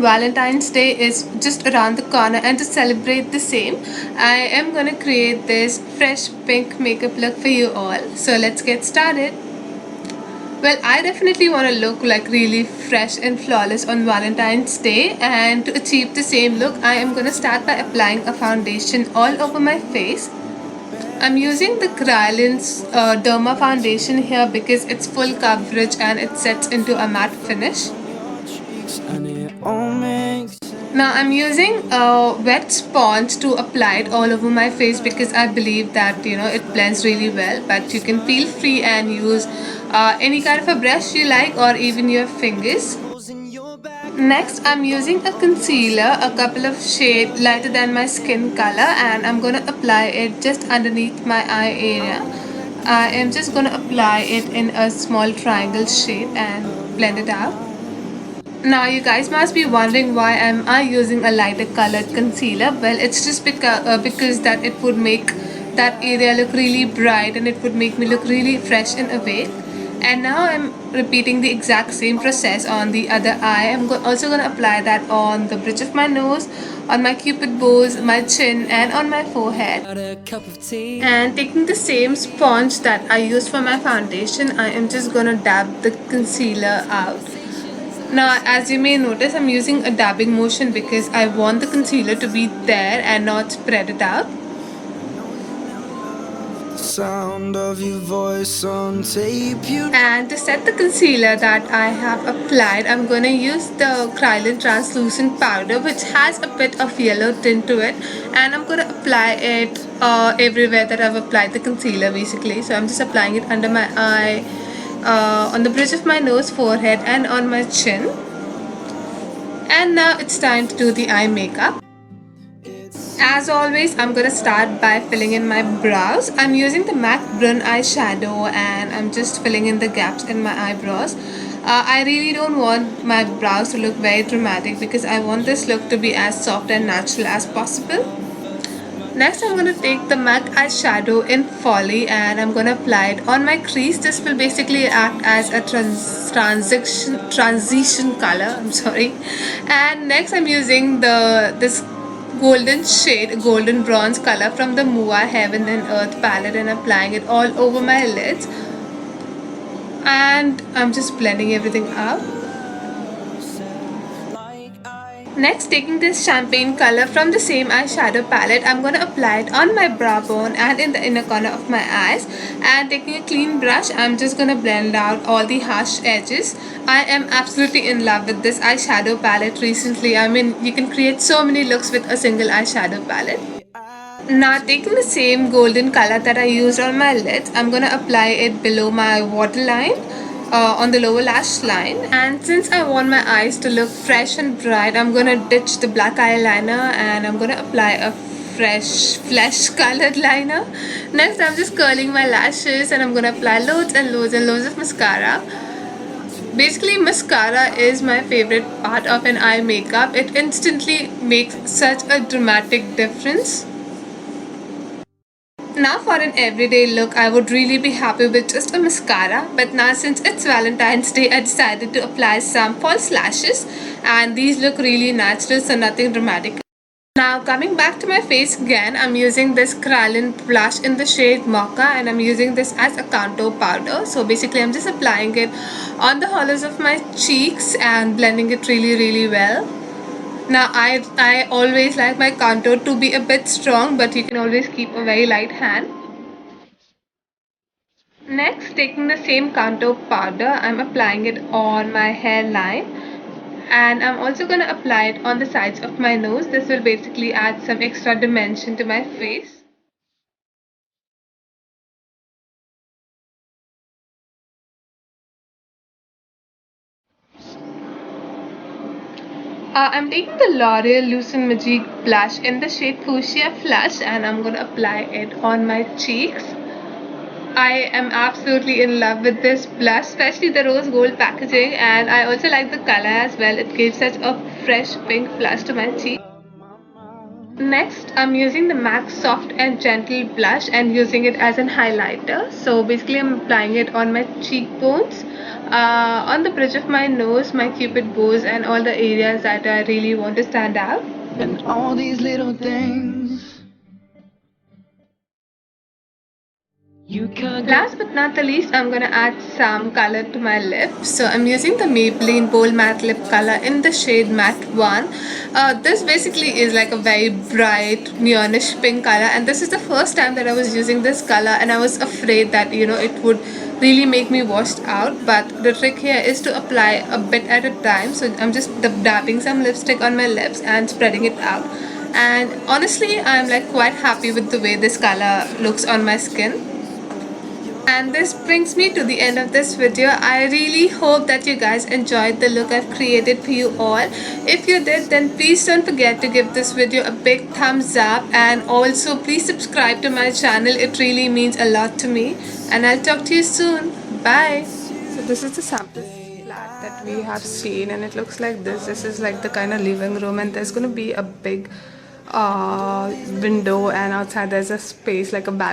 Valentine's Day is just around the corner, and to celebrate the same, I am gonna create this fresh pink makeup look for you all. So let's get started. Well, I definitely want to look like really fresh and flawless on Valentine's Day, and to achieve the same look, I am gonna start by applying a foundation all over my face. I'm using the Krylin's Derma foundation here because it's full coverage and it sets into a matte finish. Now I'm using a wet sponge to apply it all over my face because I believe that it blends really well. But you can feel free and use any kind of a brush you like, or even your fingers. Next, I'm using a concealer, a couple of shades lighter than my skin color, and I'm gonna apply it just underneath my eye area. I am just gonna apply it in a small triangle shape and blend it out. Now you guys must be wondering why am I using a lighter colored concealer. Well, it's just because that it would make that area look really bright and it would make me look really fresh and awake. And now I'm repeating the exact same process on the other eye. Also going to apply that on the bridge of my nose, on my cupid bows, my chin, and on my forehead. And taking the same sponge that I used for my foundation, I am just going to dab the concealer out. Now, as you may notice, I'm using a dabbing motion because I want the concealer to be there and not spread it out. Sound of your voice on tape. And to set the concealer that I have applied, I'm going to use the Krylin translucent powder, which has a bit of yellow tint to it, and I'm going to apply it everywhere that I've applied the concealer basically. So I'm just applying it under my eye, on the bridge of my nose, forehead, and on my chin. And now it's time to do the eye makeup. As always, I'm gonna start by filling in my brows. I'm using the MAC Brun eyeshadow and I'm just filling in the gaps in my eyebrows. I really don't want my brows to look very dramatic because I want this look to be as soft and natural as possible. Next, I'm going to take the MAC eyeshadow in Folly and I'm going to apply it on my crease. This will basically act as a transition color. I'm sorry. And next, I'm using this golden shade, golden bronze color from the Mua Heaven and Earth palette and applying it all over my lids. And I'm just blending everything out. Next, taking this champagne color from the same eyeshadow palette, I'm going to apply it on my brow bone and in the inner corner of my eyes. And taking a clean brush, I'm just going to blend out all the harsh edges. I am absolutely in love with this eyeshadow palette recently. I mean, you can create so many looks with a single eyeshadow palette. Now, taking the same golden color that I used on my lids, I'm going to apply it below my waterline, on the lower lash line. And since I want my eyes to look fresh and bright, I'm going to ditch the black eyeliner and I'm going to apply a fresh flesh colored liner. Next, I'm just curling my lashes and I'm going to apply loads and loads and loads of mascara. Basically, mascara is my favorite part of an eye makeup. It instantly makes such a dramatic difference. Now for an everyday look, I would really be happy with just a mascara, but now since it's Valentine's Day, I decided to apply some false lashes and these look really natural, so nothing dramatic. Now coming back to my face again, I'm using this Krylin blush in the shade Mocha and I'm using this as a contour powder. So basically I'm just applying it on the hollows of my cheeks and blending it really well. Now I always like my contour to be a bit strong, but you can always keep a very light hand. Next, taking the same contour powder, I'm applying it on my hairline and I'm also going to apply it on the sides of my nose. This will basically add some extra dimension to my face. I'm taking the L'Oreal Lucent Magique blush in the shade Fuchsia Flush and I'm going to apply it on my cheeks. I am absolutely in love with this blush, especially the rose gold packaging, and I also like the color as well. It gives such a fresh pink flush to my cheek. Next, I'm using the MAC Soft and Gentle blush and using it as an highlighter. So basically, I'm applying it on my cheekbones, on the bridge of my nose, my cupid bows, and all the areas that I really want to stand out. And all these little things. Last but not the least, I'm gonna add some color to my lips. So I'm using the Maybelline Bold Matte Lip Color in the shade Matte 1. This basically is like a very bright neonish pink color, and this is the first time that I was using this color, and I was afraid that it would really make me washed out. But the trick here is to apply a bit at a time. So I'm just dabbing some lipstick on my lips and spreading it out. And honestly, I'm like quite happy with the way this color looks on my skin. And this brings me to the end of this video. I really hope that you guys enjoyed the look I've created for you all. If you did, then please don't forget to give this video a big thumbs up, and also please subscribe to my channel. It really means a lot to me, and I'll talk to you soon. Bye. So this is the sample flat that we have seen, and it looks like this. This is like the kind of living room, and there's going to be a big window, and outside there's a space like a balcony